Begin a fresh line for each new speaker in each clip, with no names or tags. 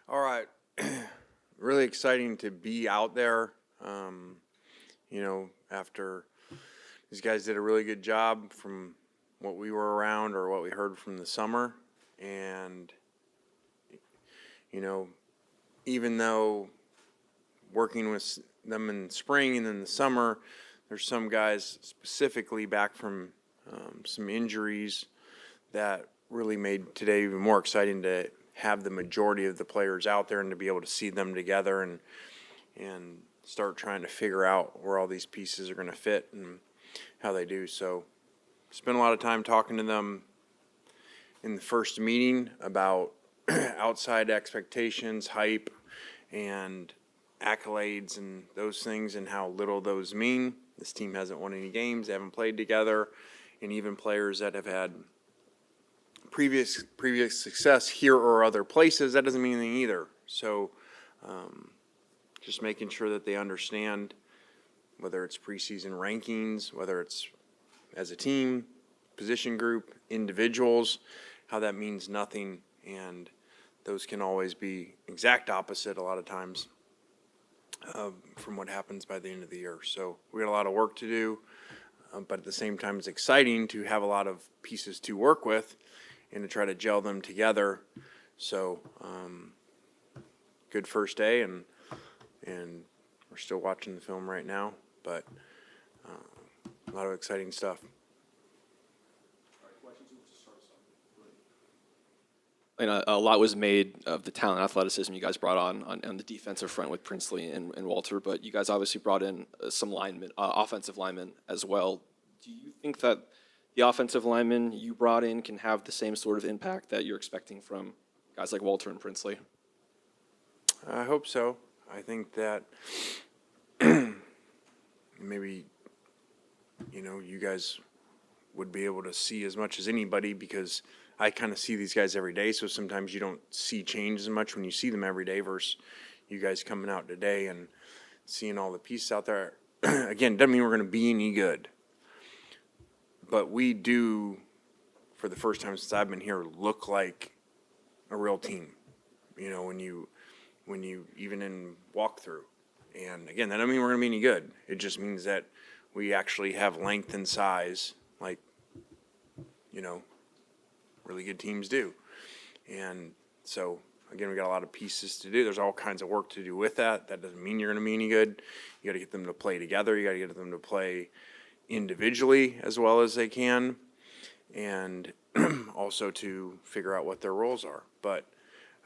All right. Really exciting to be out there. After these guys did a really good job from what we were around or what we heard from the summer. And, even though working with them in spring and in the summer, there's some guys specifically back from some injuries that really made today even more exciting to have the majority of the players out there and to be able to see them together and start trying to figure out where all these pieces are going to fit and how they do. So spent a lot of time talking to them in the first meeting about outside expectations, hype, and accolades and those things and how little those mean. This team hasn't won any games, they haven't played together, and even players that have had previous success here or other places, that doesn't mean anything either. So just making sure that they understand, whether it's preseason rankings, whether it's as a team, position group, individuals, how that means nothing, and those can always be exact opposite a lot of times from what happens by the end of the year. So we got a lot of work to do, but at the same time it's exciting to have a lot of pieces to work with and to try to gel them together. So good first day, and we're still watching the film right now, but a lot of exciting stuff.
A lot was made of the talent and athleticism you guys brought on the defensive front with Princely and Walter, but you guys obviously brought in some linemen, offensive linemen as well. Do you think that the offensive linemen you brought in can have the same sort of impact that you're expecting from guys like Walter and Princely?
I hope so. I think that maybe, you guys would be able to see as much as anybody, because I kind of see these guys every day, so sometimes you don't see change as much when you see them every day versus you guys coming out today and seeing all the pieces out there. Again, doesn't mean we're going to be any good, but we do, for the first time since I've been here, look like a real team. When you even in walkthrough. And again, that doesn't mean we're going to be any good. It just means that we actually have length and size, like, really good teams do. And so, again, we got a lot of pieces to do. There's all kinds of work to do with that. That doesn't mean you're going to be any good. You got to get them to play together. You got to get them to play individually as well as they can, and also to figure out what their roles are. But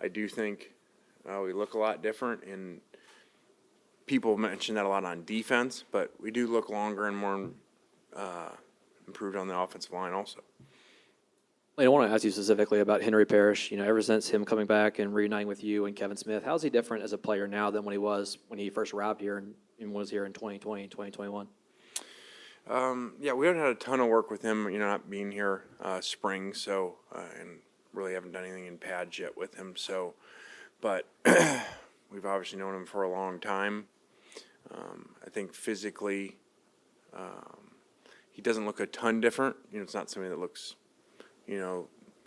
I do think we look a lot different, and people mention that a lot on defense, but we do look longer and more improved on the offensive line also.
I want to ask you specifically about Henry Parrish. Ever since him coming back and reuniting with you and Kevin Smith, how's he different as a player now than when he first arrived here and was here in 2020 and 2021?
Yeah, we haven't had a ton of work with him, not being here spring, so and really haven't done anything in pads yet with him. So, but we've obviously known him for a long time. I think physically, he doesn't look a ton different. It's not somebody that looks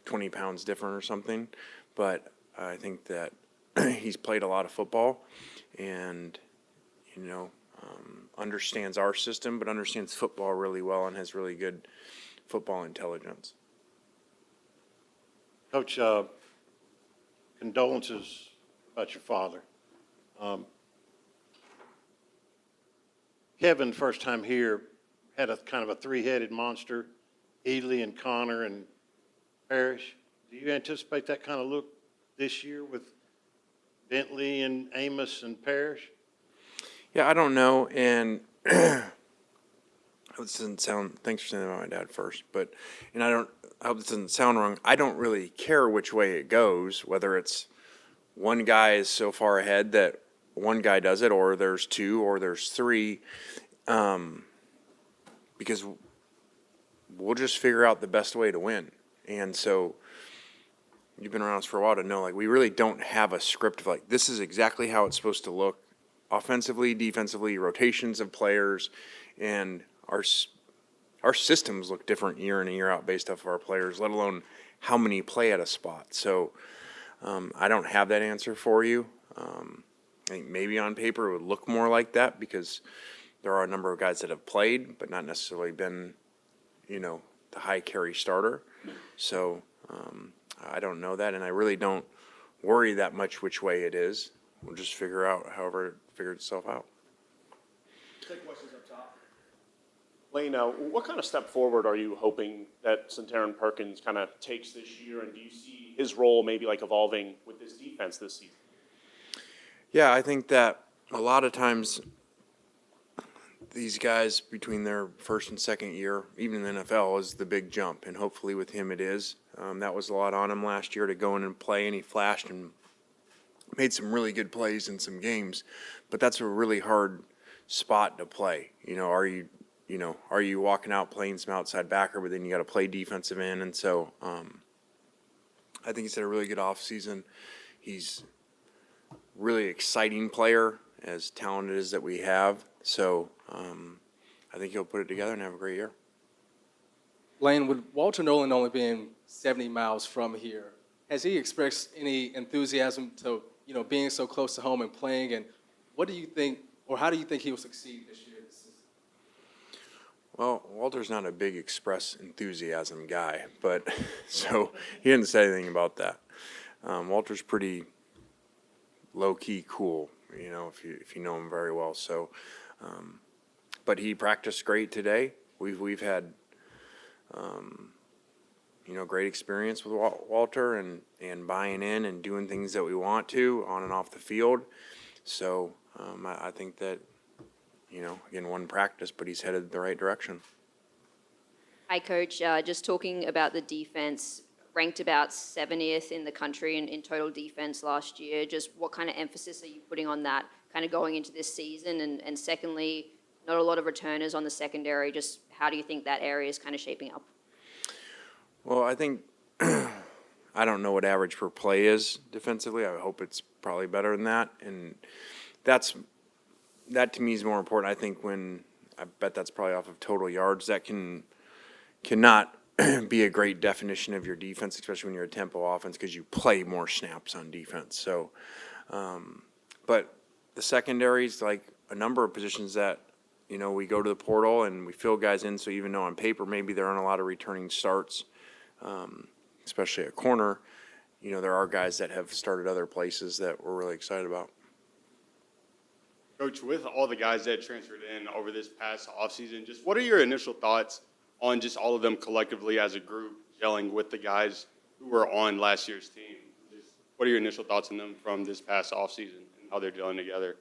20 pounds different or something, but I think that he's played a lot of football and, understands our system, but understands football really well and has really good football intelligence.
Coach, condolences about your father. Kevin, first time here, had a kind of a three-headed monster, Ely and Connor and Parrish. Do you anticipate that kind of look this year with Bentley and Amos and Parrish?
Yeah, I don't know, and this doesn't sound. Thanks for saying that about my dad first, but I hope this doesn't sound wrong. I don't really care which way it goes, whether it's one guy is so far ahead that one guy does it, or there's two, or there's three, because we'll just figure out the best way to win. And so you've been around us for a while to know, we really don't have a script of this is exactly how it's supposed to look offensively, defensively, rotations of players, and our systems look different year in and year out based off of our players, let alone how many play at a spot. So I don't have that answer for you. I think maybe on paper it would look more like that because there are a number of guys that have played, but not necessarily been, the high carry starter. So I don't know that, and I really don't worry that much which way it is. We'll just figure out however it figures itself out.
Take questions up top. Lane, what kind of step forward are you hoping that Centauran Perkins kind of takes this year, and do you see his role maybe like evolving with this defense this season?
Yeah, I think that a lot of times these guys between their first and second year, even in the NFL, is the big jump, and hopefully with him it is. That was a lot on him last year to go in and play, and he flashed and made some really good plays in some games, but that's a really hard spot to play. Are you walking out playing some outside backer, but then you got to play defensive end, and so I think he's had a really good offseason. He's really exciting player, as talented as that we have. So I think he'll put it together and have a great year.
Lane, with Walter Nolan only being 70 miles from here, has he expressed any enthusiasm to, being so close to home and playing? And what do you think, or how do you think he will succeed this year?
Well, Walter's not a big express enthusiasm guy, but so he didn't say anything about that. Walter's pretty low-key cool, if you know him very well. So, but he practiced great today. We've had great experience with Walter and buying in and doing things that we want to on and off the field. So I think that, again, one practice, but he's headed the right direction.
Hi, Coach. Just talking about the defense, ranked about 70th in the country in total defense last year. Just what kind of emphasis are you putting on that kind of going into this season? And secondly, not a lot of returners on the secondary. Just how do you think that area is kind of shaping up?
Well, I think I don't know what average per play is defensively. I hope it's probably better than that, and that to me is more important. I think I bet that's probably off of total yards. That cannot be a great definition of your defense, especially when you're a tempo offense, because you play more snaps on defense. So, but the secondaries, like a number of positions that we go to the portal and we fill guys in. So even though on paper maybe there aren't a lot of returning starts, especially at corner, there are guys that have started other places that we're really excited about.
Coach, with all the guys that transferred in over this past offseason, just what are your initial thoughts on just all of them collectively as a group gelling with the guys who were on last year's team? Just what are your initial thoughts on them from this past offseason and how they're gelling together?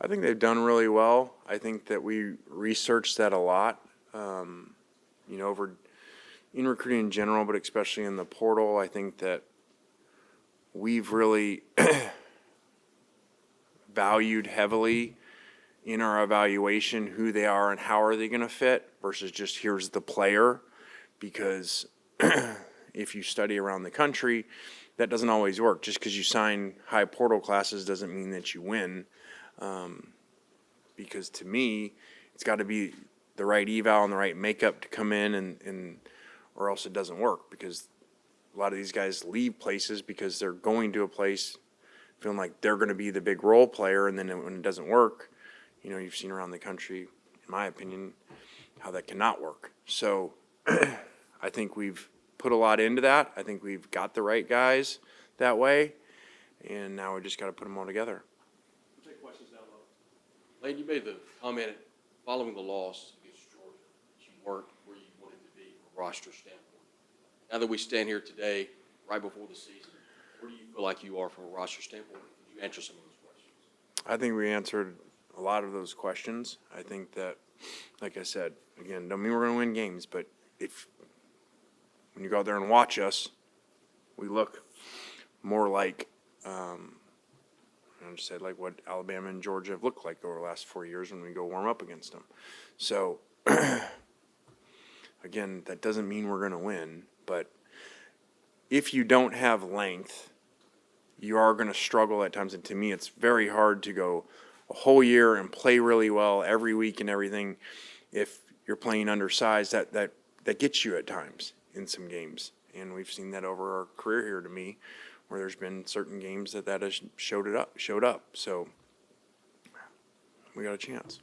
I think they've done really well. I think that we researched that a lot, over in recruiting in general, but especially in the portal. I think that we've really valued heavily in our evaluation who they are and how are they going to fit versus just here's the player, because if you study around the country, that doesn't always work. Just because you sign high portal classes doesn't mean that you win, because to me, it's got to be the right eval and the right makeup to come in, and or else it doesn't work, because a lot of these guys leave places because they're going to a place feeling like they're going to be the big role player, and then when it doesn't work, you've seen around the country, in my opinion, how that cannot work. So I think we've put a lot into that. I think we've got the right guys that way, and now we just got to put them all together.
We'll take questions down low. Lane, you made the comment following the loss against Georgia that you weren't where you wanted to be from a roster standpoint. Now that we stand here today, right before the season, where do you feel like you are from a roster standpoint? Could you answer some of those questions?
I think we answered a lot of those questions. I think that, like I said, again, don't mean we're going to win games, but when you go out there and watch us, we look more like, I just said, like what Alabama and Georgia have looked like over the last 4 years when we go warm up against them. So, again, that doesn't mean we're going to win, but if you don't have length, you are going to struggle at times. And to me, it's very hard to go a whole year and play really well every week and everything if you're playing undersized. That gets you at times in some games. And we've seen that over our career here, to me, where there's been certain games that has showed up. So we got a chance.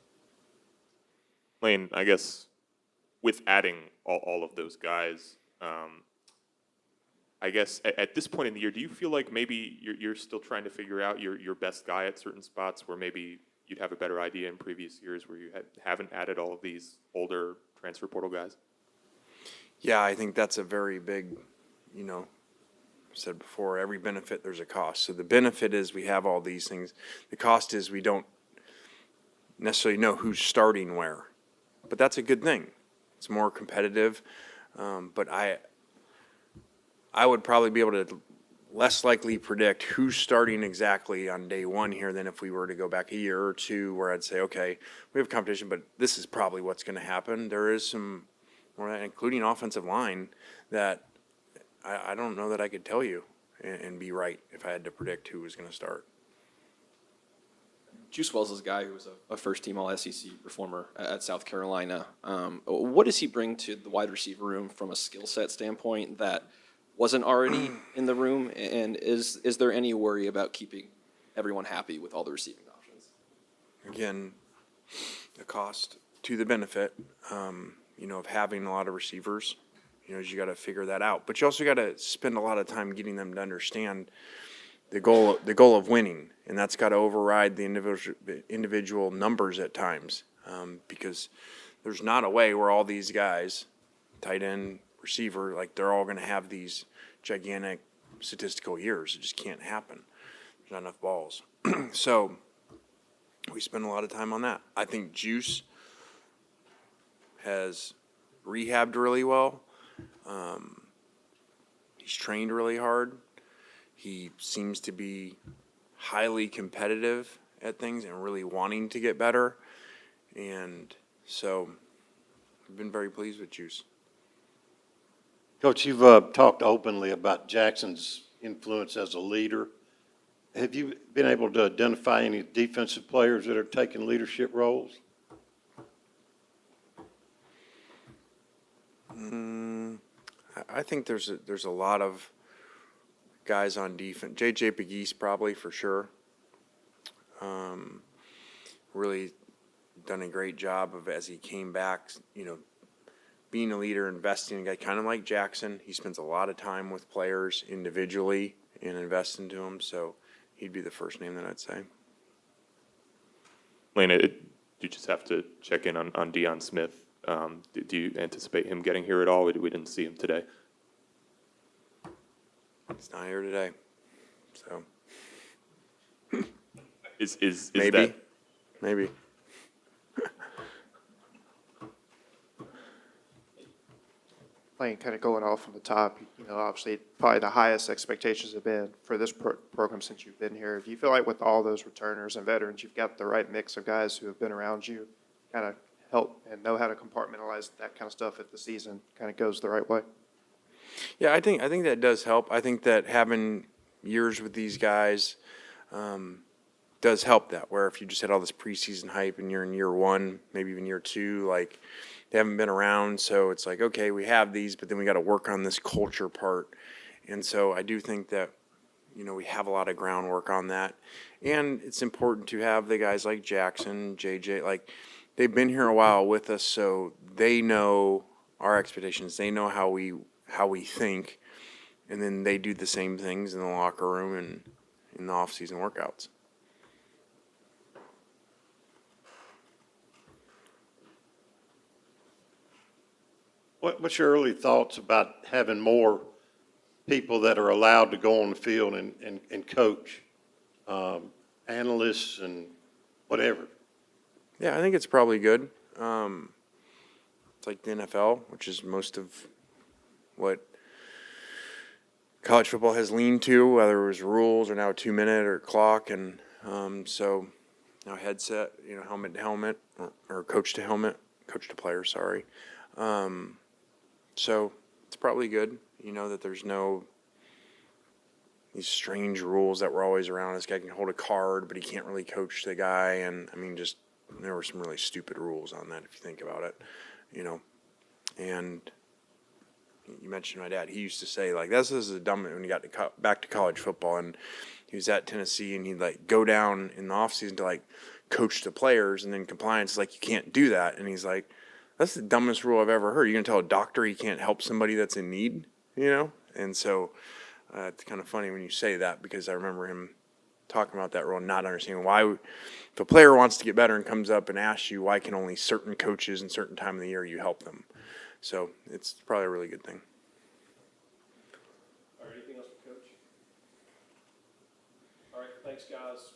Lane, I guess with adding all of those guys, I guess at this point in the year, do you feel like maybe you're still trying to figure out your best guy at certain spots where maybe you'd have a better idea in previous years where you haven't added all of these older transfer portal guys?
Yeah, I think that's a very big, I said before, every benefit there's a cost. So the benefit is we have all these things. The cost is we don't necessarily know who's starting where. But that's a good thing. It's more competitive. But I would probably be able to less likely predict who's starting exactly on day one here than if we were to go back a year or two where I'd say, okay, we have competition, but this is probably what's going to happen. There is some, including offensive line, that I don't know that I could tell you and be right if I had to predict who was going to start.
Juice Wells is a guy who was a first-team All-SEC performer at South Carolina. What does he bring to the wide receiver room from a skill set standpoint that wasn't already in the room? And is there any worry about keeping everyone happy with all the receiving options?
Again, the cost to the benefit, of having a lot of receivers, you got to figure that out. But you also got to spend a lot of time getting them to understand the goal of winning, and that's got to override the individual numbers at times, because there's not a way where all these guys, tight end, receiver, like they're all going to have these gigantic statistical years. It just can't happen. There's not enough balls. So we spend a lot of time on that. I think Juice has rehabbed really well. He's trained really hard. He seems to be highly competitive at things and really wanting to get better. And so I've been very pleased with Juice.
Coach, you've talked openly about Jackson's influence as a leader. Have you been able to identify any defensive players that are taking leadership roles?
I think there's a lot of guys on defense. J.J. Pegues probably for sure. Really done a great job of, as he came back, being a leader, investing in a guy kind of like Jackson. He spends a lot of time with players individually and invests into them. So he'd be the first name that I'd say.
Lane, do you just have to check in on Deion Smith? Do you anticipate him getting here at all? We didn't see him today.
He's not here today. So
Is
maybe,
that
maybe.
Lane, kind of going off from the top, obviously probably the highest expectations have been for this program since you've been here. Do you feel like with all those returners and veterans, you've got the right mix of guys who have been around you, kind of help and know how to compartmentalize that kind of stuff if the season kind of goes the right way?
Yeah, I think that does help. I think that having years with these guys does help that, where if you just had all this preseason hype and you're in year one, maybe even year two, like they haven't been around. So it's like, okay, we have these, but then we got to work on this culture part. And so I do think that, we have a lot of groundwork on that. And it's important to have the guys like Jackson, JJ, like they've been here a while with us, so they know our expectations. They know how we think, and then they do the same things in the locker room and in the off-season workouts.
What's your early thoughts about having more people that are allowed to go on the field and coach, analysts and whatever?
Yeah, I think it's probably good. It's like the NFL, which is most of what college football has leaned to, whether it was rules or now a 2-minute or clock. And so now headset, helmet to helmet or coach to player, sorry. So it's probably good, that there's no these strange rules that were always around. This guy can hold a card, but he can't really coach the guy. And there were some really stupid rules on that if you think about it, And you mentioned my dad. He used to say like, "This is the dumbest." When he got to back to college football, and he was at Tennessee, and he'd like go down in the off season to like coach the players, and then compliance is like, you can't do that. And he's like, "That's the dumbest rule I've ever heard. You're gonna tell a doctor he can't help somebody that's in need, you know?" And so it's kind of funny when you say that, because I remember him talking about that rule and not understanding why, if a player wants to get better and comes up and asks you, why can only certain coaches and certain time of the year you help them? So it's probably a really good thing.
All right, anything else for Coach? All right, thanks, guys.